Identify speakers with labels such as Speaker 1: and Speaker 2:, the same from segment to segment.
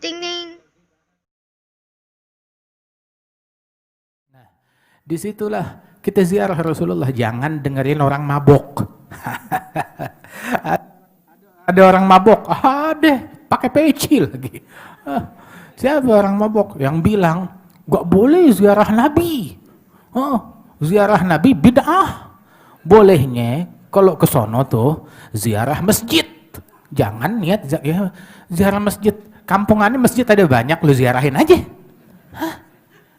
Speaker 1: Ding ding.
Speaker 2: Nah, disitulah kita ziarah Rasulullah. Jangan dengerin orang mabok. Ada orang mabok, deh pakai peci lagi. Siapa orang mabok yang bilang gak boleh ziarah Nabi? Ziarah Nabi bid'ah. Bolehnya kalau ke sono tuh ziarah masjid. Jangan niat ziarah masjid. Kampungannya masjid ada banyak, lu ziarahin aja.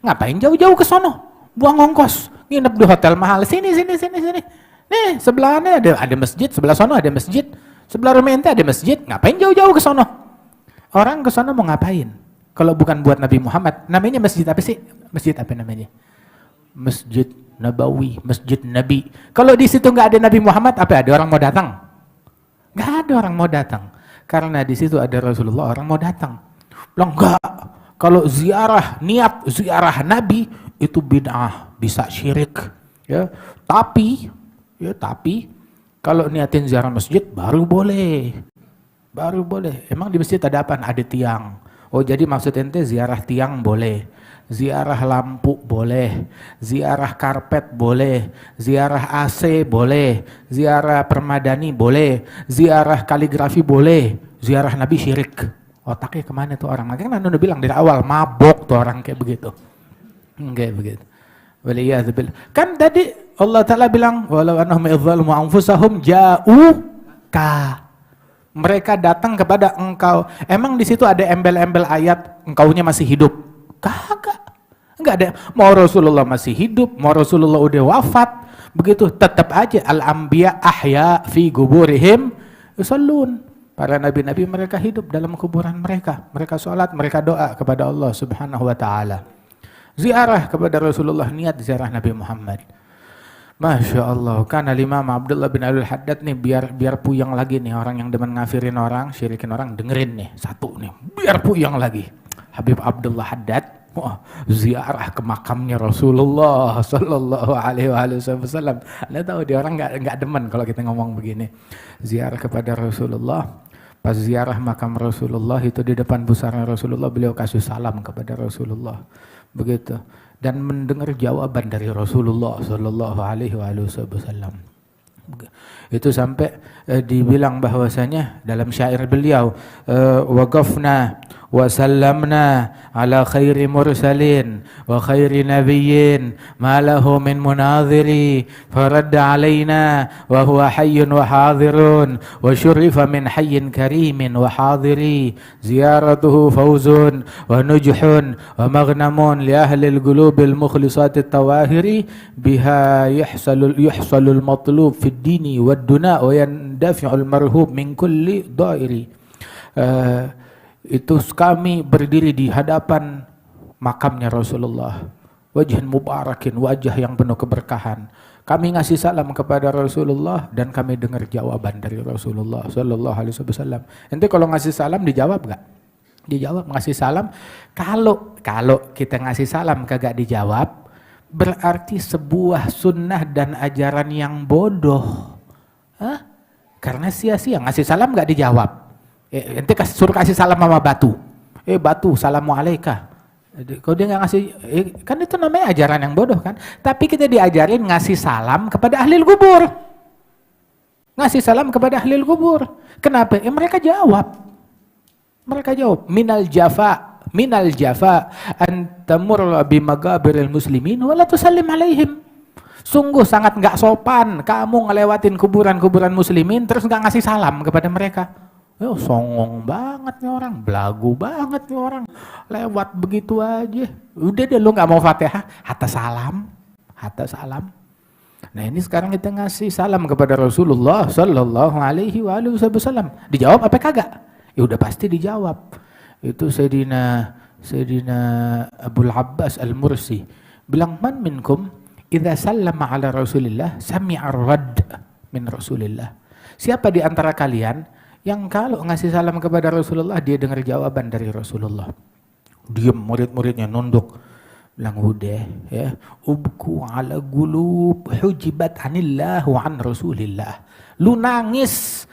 Speaker 2: Ngapain jauh-jauh ke sono? Buang ongkos, nginep di hotel mahal. Sini. Nih, sebelahnya ada masjid, sebelah sono ada masjid, sebelah rumah ente ada masjid. Ngapain jauh-jauh ke sono? Orang ke sono mau ngapain? Kalau bukan buat Nabi Muhammad, namanya masjid apa sih? Masjid apa namanya? Masjid Nabawi, Masjid Nabi. Kalau di situ nggak ada Nabi Muhammad, apa ada orang mau datang? Nggak ada orang mau datang. Karena di situ ada Rasulullah, orang mau datang. Bilang enggak. Kalau niat ziarah Nabi itu bid'ah, bisa syirik. Ya, tapi kalau niatin ziarah masjid baru boleh. Emang di masjid ada apa? Ada tiang. Oh, jadi maksud ente ziarah tiang boleh, ziarah lampu boleh, ziarah karpet boleh, ziarah AC boleh, ziarah permadani boleh, ziarah kaligrafi boleh, ziarah Nabi syirik. Otaknya kemana tuh orang? Makanya udah bilang dari awal, mabok tuh orang kayak begitu. Kayak begitu. Waliyadzubillah. Kan tadi Allah Ta'ala bilang, walau annahum idzalamu anfusahum ja'uka. Mereka datang kepada engkau. Emang di situ ada embel-embel ayat engkaunya masih hidup? Kagak. Enggak ada. Mau Rasulullah masih hidup, mau Rasulullah udah wafat, begitu tetap aja al-anbiya ahya fi guburihim yusallun. Para nabi-nabi mereka hidup dalam kuburan mereka. Mereka sholat, mereka doa kepada Allah Subhanahu wa ta'ala. Ziarah kepada Rasulullah, niat ziarah Nabi Muhammad. Masya Allah, karena Imam Abdullah bin Abdul Haddad nih, biar puyeng lagi nih orang yang demen ngafirin orang, syirikin orang, dengerin nih, satu nih, biar puyeng lagi. Habib Abdullah Haddad, ziarah ke makamnya Rasulullah Sallallahu Alaihi Wasallam. Anda tahu dia orang nggak demen kalau kita ngomong begini. Ziarah kepada Rasulullah. Pas ziarah makam Rasulullah itu di depan pusara Rasulullah, beliau kasih salam kepada Rasulullah. Begitu. Dan mendengar jawaban dari Rasulullah Sallallahu Alaihi Wasallam. Itu sampai dibilang bahwasanya dalam syair beliau, waqafna wa sallamna ala khairi mursalin wa khairi nabiyyin ma lahu min munadhiri faradda alaina wa huwa hayyun wa hadirun wa syurifa min hayyin karimin wa hadiri ziyaratuhu fawzun wa nujhun wa maghnamun li ahli al-qulub al-mukhlisat at-tawahiri biha yuhsalul matlub fi ad-dini wad-duna wa yandafi'ul marhub min kulli dairi. Itu kami berdiri di hadapan makamnya Rasulullah, wajah mubarakin, wajah yang penuh keberkahan. Kami ngasih salam kepada Rasulullah dan kami dengar jawaban dari Rasulullah Sallallahu Alaihi Wasallam. Ente kalau ngasih salam dijawab nggak? Dijawab. Ngasih salam. Kalau kita ngasih salam kagak dijawab, berarti sebuah sunnah dan ajaran yang bodoh. Karena sia-sia ngasih salam nggak dijawab. Ente suruh kasih salam sama batu. Batu, assalamualaikum. Kalau dia nggak ngasih, kan itu namanya ajaran yang bodoh kan. Tapi kita diajarin ngasih salam kepada ahli kubur. Ngasih salam kepada ahli kubur. Kenapa? Mereka jawab. Minal jafa an tamur bi magabiril muslimin wa la tusallim alaihim. Sungguh sangat nggak sopan kamu ngelewatin kuburan-kuburan muslimin terus nggak ngasih salam kepada mereka. Songong banget nih orang, belagu banget nih orang, lewat begitu aja. Udah deh lu nggak mau Fatihah, hatta salam. Nah ini sekarang kita ngasih salam kepada Rasulullah Sallallahu Alaihi Wasallam. Dijawab apa kagak? Ya udah pasti dijawab. Itu Sayyidina Abul Abbas Al-Mursi bilang, man minkum idza sallama ala Rasulillah sami'a ar-radd min Rasulillah. Siapa di antara kalian yang kalau ngasih salam kepada Rasulullah dia dengar jawaban dari Rasulullah? Diam, murid-muridnya nunduk. Bilang udah ya, ubku ala gulub hujibat anillah wa an Rasulillah. Lu nangis,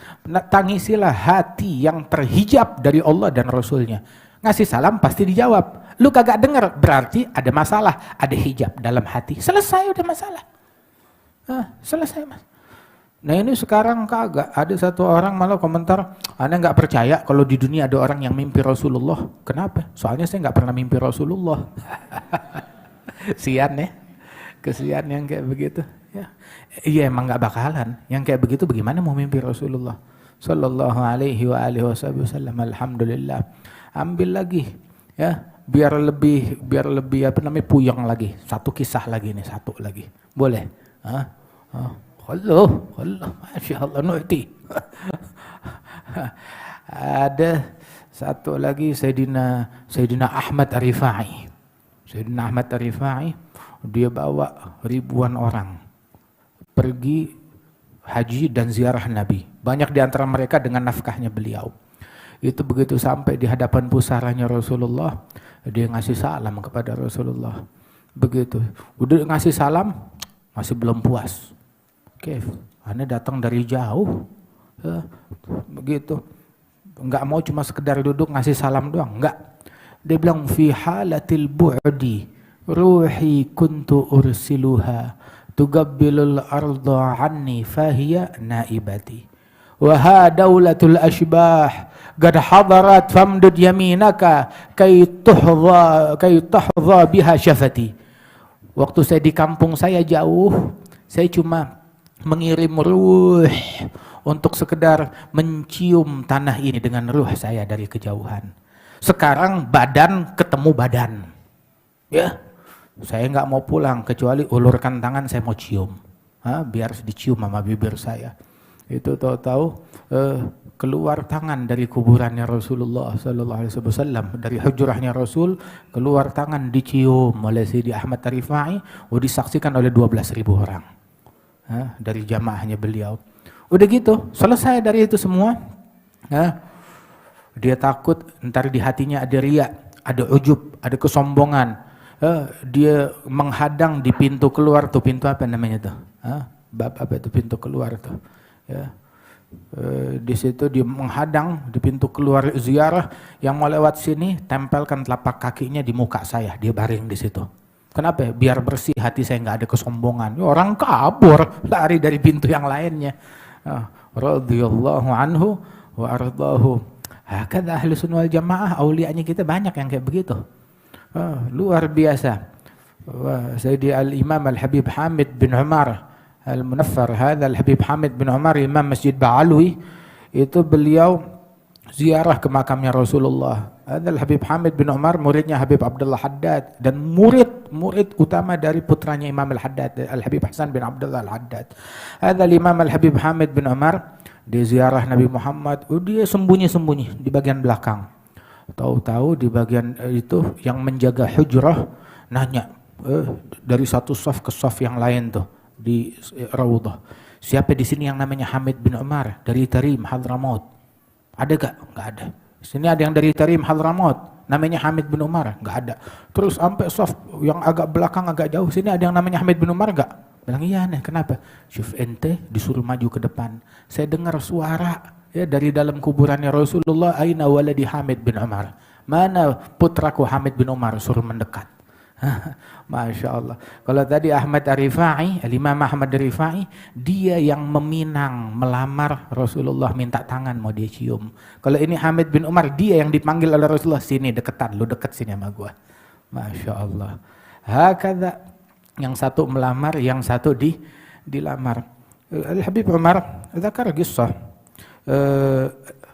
Speaker 2: tangisilah hati yang terhijab dari Allah dan Rasulnya. Ngasih salam pasti dijawab. Lu kagak denger, berarti ada masalah, ada hijab dalam hati. Selesai udah masalah. Selesai mas. Nah ini sekarang kagak. Ada satu orang malah komentar, Anda nggak percaya kalau di dunia ada orang yang mimpi Rasulullah. Kenapa? Soalnya saya nggak pernah mimpi Rasulullah. Sian ya. Kesian yang kayak begitu. Ya. Iya emang nggak bakalan. Yang kayak begitu bagaimana mau mimpi Rasulullah Sallallahu alaihi wasallam. Alhamdulillah. Ambil lagi ya, biar lebih apa namanya puyeng lagi. Satu kisah lagi nih, satu lagi. Boleh? Allah, Masya Allah, nu'ti. Ada satu lagi Sayyidina Ahmad Ar-Rifai. Sayyidina Ahmad Ar-Rifai, dia bawa ribuan orang pergi haji dan ziarah Nabi. Banyak di antara mereka dengan nafkahnya beliau. Itu begitu sampai di hadapan pusaranya Rasulullah, dia ngasih salam kepada Rasulullah. Begitu, udah ngasih salam, masih belum puas. Oke, Anda datang dari jauh, begitu, enggak mau cuma sekedar duduk ngasih salam doang, enggak. Dia bilang fi halatil bu'di ruhi kuntu ursiluha tugabbilul arda anni fahiya naibati wa ha daulatul ashbah qad hadarat famdud yaminaka kay tahdha biha syafati. Waktu saya di kampung saya jauh, saya cuma mengirim ruh untuk sekedar mencium tanah ini dengan ruh saya dari kejauhan. Sekarang badan ketemu badan. Ya, saya nggak mau pulang kecuali ulurkan tangan saya mau cium. Biar dicium sama bibir saya. Itu tahu-tahu keluar tangan dari kuburannya Rasulullah Sallallahu Alaihi Wasallam, dari hujrahnya Rasul, keluar tangan dicium oleh Sayyidi Ahmad Ar-Rifai, disaksikan oleh 12.000 orang dari jamaahnya beliau. Udah gitu, selesai dari itu semua. Dia takut ntar di hatinya ada riya, ada ujub, ada kesombongan. Dia menghadang di pintu keluar tuh, pintu apa namanya tuh? Bab apa itu pintu keluar tuh? Ya. Di situ dia menghadang di pintu keluar ziarah, yang mau lewat sini tempelkan telapak kakinya di muka saya, dia baring di situ. Kenapa? Biar bersih hati saya, nggak ada kesombongan. Orang kabur lari dari pintu yang lainnya. Radhiyallahu anhu wa ardahu. Hakadha ahli sunnah wal jamaah, aulianya kita banyak yang kayak begitu. Luar biasa. Sayyidi al-Imam Al-Habib Hamid bin Umar Al-Munaffar, hadha Al-Habib Hamid bin Umar Imam Masjid Ba'alwi, itu beliau ziarah ke makamnya Rasulullah. Hadha Al-Habib Hamid bin Umar muridnya Habib Abdullah Haddad dan murid utama dari putranya Imam Al-Haddad, Al-Habib Hasan bin Abdullah Al-Haddad. Hadha Imam Al-Habib Hamid bin Umar, dia ziarah Nabi Muhammad, dia sembunyi-sembunyi di bagian belakang. Tahu-tahu di bagian itu yang menjaga hujrah nanya dari satu saf ke saf yang lain tuh di Raudhah, siapa di sini yang namanya Hamid bin Umar dari Tarim Hadramaut? Ada gak? Gak ada. Di sini ada yang dari Tarim Hadramaut namanya Hamid bin Umar? Gak ada. Terus sampai saf yang agak belakang agak jauh, sini ada yang namanya Hamid bin Umar gak? Bilang iya nih, kenapa? Syuf ente disuruh maju ke depan, saya dengar suara ya dari dalam kuburannya Rasulullah, aina waladi Hamid bin Umar, mana putraku Hamid bin Umar, suruh mendekat. Masya Allah. Kalau tadi Ahmad Ar-Rifai, Imam Ahmad Ar-Rifai, dia yang meminang melamar Rasulullah, minta tangan mau dia cium. Kalau ini Hamid bin Umar, dia yang dipanggil oleh Rasulullah, sini deketan, lu deket sini sama gua. Masya Allah. Hakadha, yang satu melamar, yang satu dilamar. Al-Habib Umar zakar kisah,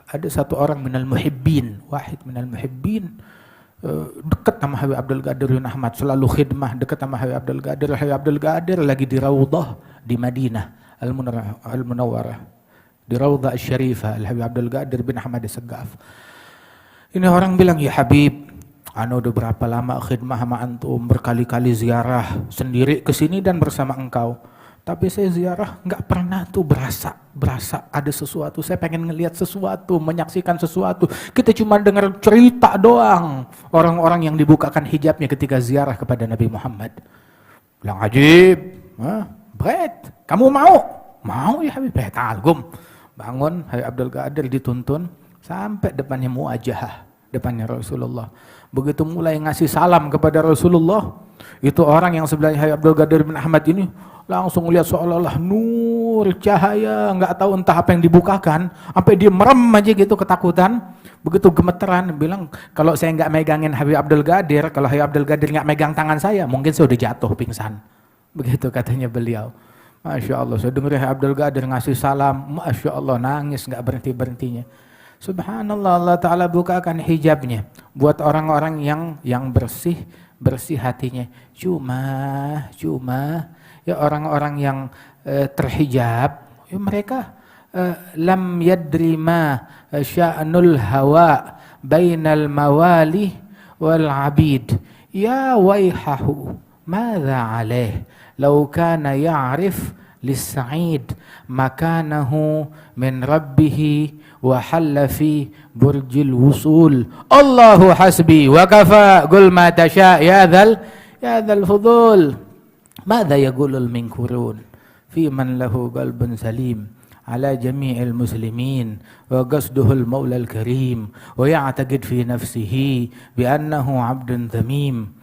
Speaker 2: ada satu orang minal muhibbin, wahid minal muhibbin, dekat sama Habib Abdul Qadir bin Ahmad, selalu khidmah dekat sama Habib Abdul Qadir. Habib Abdul Qadir lagi di Raudhah di Madinah Al-Munawwarah, di Raudhah Asy-Syarifah, Habib Abdul Qadir bin Ahmad As-Saggaf. Ini orang bilang, ya Habib, ana udah berapa lama khidmah sama antum, berkali-kali ziarah sendiri ke sini dan bersama engkau. Tapi saya ziarah nggak pernah tuh berasa ada sesuatu. Saya pengen ngelihat sesuatu, menyaksikan sesuatu. Kita cuma dengar cerita doang. Orang-orang yang dibukakan hijabnya ketika ziarah kepada Nabi Muhammad. Bilang ajib, bet, kamu mau? Mau ya Habib, bet, algum. Bangun, Habib Abdul Qadir dituntun sampai depannya muajahah. depannya Rasulullah. Begitu mulai ngasih salam kepada Rasulullah, itu orang yang sebelahnya Habib Abdul Qadir bin Ahmad ini langsung lihat seolah-olah nur cahaya, nggak tahu entah apa yang dibukakan, sampai dia merem aja gitu ketakutan. Begitu gemeteran, bilang kalau saya nggak megangin Habib Abdul Qadir, kalau Habib Abdul Qadir nggak megang tangan saya, mungkin saya udah jatuh pingsan. Begitu katanya beliau. Masya Allah, saya dengar Habib Abdul Qadir ngasih salam, Masya Allah, nangis nggak berhenti-berhentinya. Subhanallah, Allah Ta'ala bukakan hijabnya buat orang-orang yang bersih hatinya. Cuma ya orang-orang yang terhijab, ya mereka lam yadri ma sya'nul hawa bainal mawali wal abid. Ya waihahu, madza alaih law kana ya'rif lis-sa'id makanahu min rabbih wa halla fi burjil wusul. Allahu hasbi wa kafa, qul ma tasha ya dzal fudul. Madza yaqulul minkurun fi man lahu qalbun salim ala jami'il muslimin wa qasduhul maulal karim wa ya'taqid fi nafsihi bi annahu 'abdun dhamim.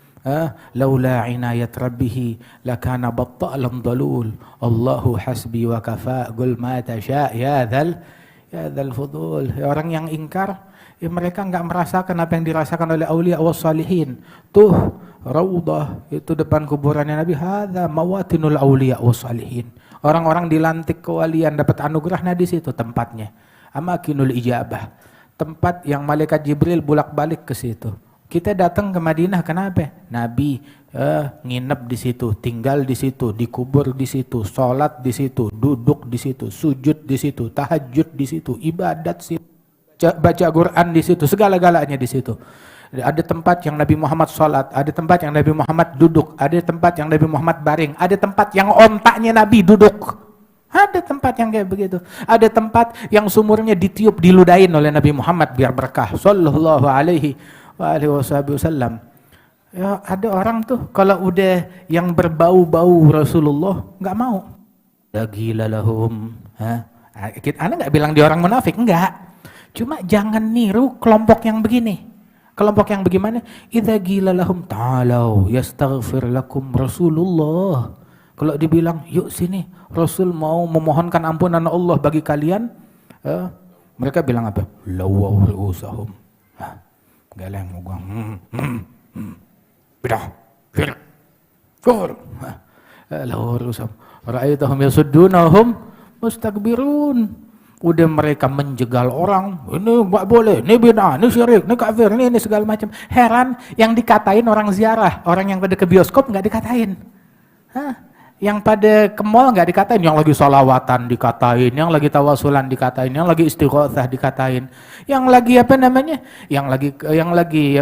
Speaker 2: Laula inayat rabbih lakana battalan dalul. Allahu hasbi wa kafa, qul ma tasha ya dzal fudul. Orang yang ingkar, ya mereka enggak merasakan apa yang dirasakan oleh aulia was salihin. Tuh raudhah itu depan kuburannya Nabi, hadza mawatinul aulia was salihin. Orang-orang dilantik kewalian dapat anugerah, nah di situ tempatnya. Amakinul ijabah. Tempat yang malaikat Jibril bolak-balik ke situ. Kita datang ke Madinah kenapa? Nabi nginep di situ, tinggal di situ, dikubur di situ, sholat di situ, duduk di situ, sujud di situ, tahajud di situ, ibadat di situ, baca Quran di situ, segala-galanya di situ. Ada tempat yang Nabi Muhammad sholat, ada tempat yang Nabi Muhammad duduk, ada tempat yang Nabi Muhammad baring, ada tempat yang ontaknya Nabi duduk. Ada tempat yang kayak begitu. Ada tempat yang sumurnya ditiup, diludahin oleh Nabi Muhammad biar berkah. Sallallahu alaihi wasallam. Ya, ada orang tuh kalau udah yang berbau-bau Rasulullah nggak mau. Ya gila lahum. Ana nggak bilang dia orang munafik, enggak. Cuma jangan niru kelompok yang begini. Kelompok yang bagaimana? Idza gila lahum ta'alau yastaghfir lakum Rasulullah. Kalau dibilang, yuk sini, Rasul mau memohonkan ampunan Allah bagi kalian, mereka bilang apa? Lawaw ru'usahum. Galeng mugang. Bidah. Fir. Kufur. Lawaw ru'usahum. Ra'aitahum yasuddunahum mustakbirun. Udah mereka menjegal orang, ini enggak boleh, ini bid'ah, ini syirik, ini kafir, ini segala macam. Heran yang dikatain orang ziarah, orang yang pada ke bioskop enggak dikatain. Yang pada ke mall enggak dikatain, yang lagi sholawatan dikatain, yang lagi tawasulan dikatain, yang lagi istighatsah dikatain, yang lagi apa namanya? Yang lagi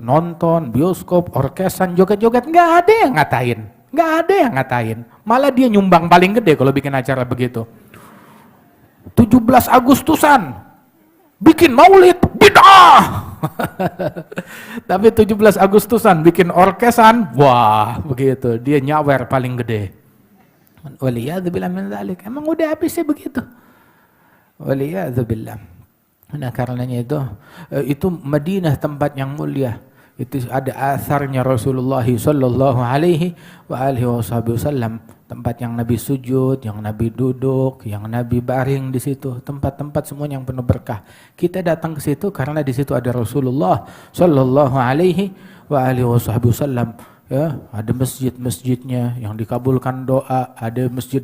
Speaker 2: nonton bioskop, orkesan, joget-joget, enggak ada yang ngatain. Enggak ada yang ngatain. Malah dia nyumbang paling gede kalau bikin acara begitu. 17 Agustusan bikin maulid bid'ah. Tapi 17 Agustusan bikin orkesan, wah begitu, dia nyawer paling gede. Waliyadzubillah min dzalik. Emang udah habisnya begitu. Waliyadzubillah. Nah karenanya itu Madinah tempat yang mulia. Itu ada asarnya Rasulullah sallallahu alaihi wasallam, tempat yang Nabi sujud, yang Nabi duduk, yang Nabi baring di situ, tempat-tempat semuanya yang penuh berkah. Kita datang ke situ karena di situ ada Rasulullah sallallahu alaihi wasallam. Ya, ada masjid-masjidnya yang dikabulkan doa, ada masjid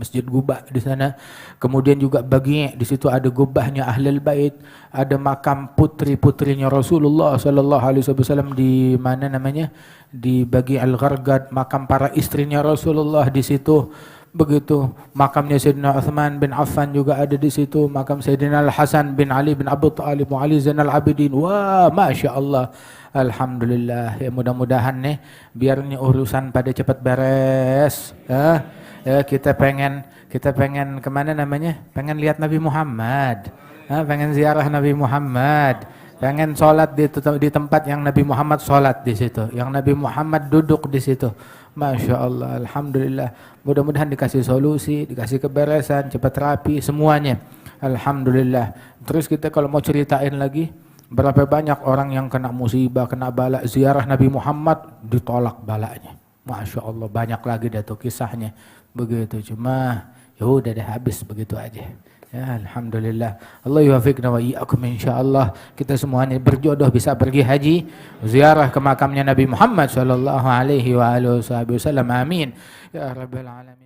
Speaker 2: Masjid Guba di sana. Kemudian juga bagi di situ ada gubahnya Ahlul Bait, ada makam putri-putrinya Rasulullah sallallahu alaihi wasallam di mana namanya? Di Bagi Al-Gharqad, makam para istrinya Rasulullah di situ. Begitu makamnya Sayyidina Utsman bin Affan juga ada di situ, makam Sayyidina Al-Hasan bin Ali bin Abi Thalib, Ali Zainal Abidin. Wah, Masya Allah, alhamdulillah. Ya mudah-mudahan nih biar nih urusan pada cepat beres. Ya, kita pengen kemana namanya? Pengen lihat Nabi Muhammad. Pengen ziarah Nabi Muhammad. Pengen sholat di tempat yang Nabi Muhammad sholat di situ, yang Nabi Muhammad duduk di situ. Masya Allah, alhamdulillah. Mudah-mudahan dikasih solusi, dikasih keberesan, cepat rapi semuanya. Alhamdulillah. Terus kita kalau mau ceritain lagi, berapa banyak orang yang kena musibah, kena bala, ziarah Nabi Muhammad ditolak balanya. Masya Allah, banyak lagi dah tuh kisahnya. Begitu, cuma ya udah deh, habis begitu aja. Ya, alhamdulillah. Allah yuwafiqna wa iyyakum insyaallah. Kita semuanya berjodoh bisa pergi haji, ziarah ke makamnya Nabi Muhammad sallallahu alaihi wa alihi wasallam. Amin. Ya rabbal alamin.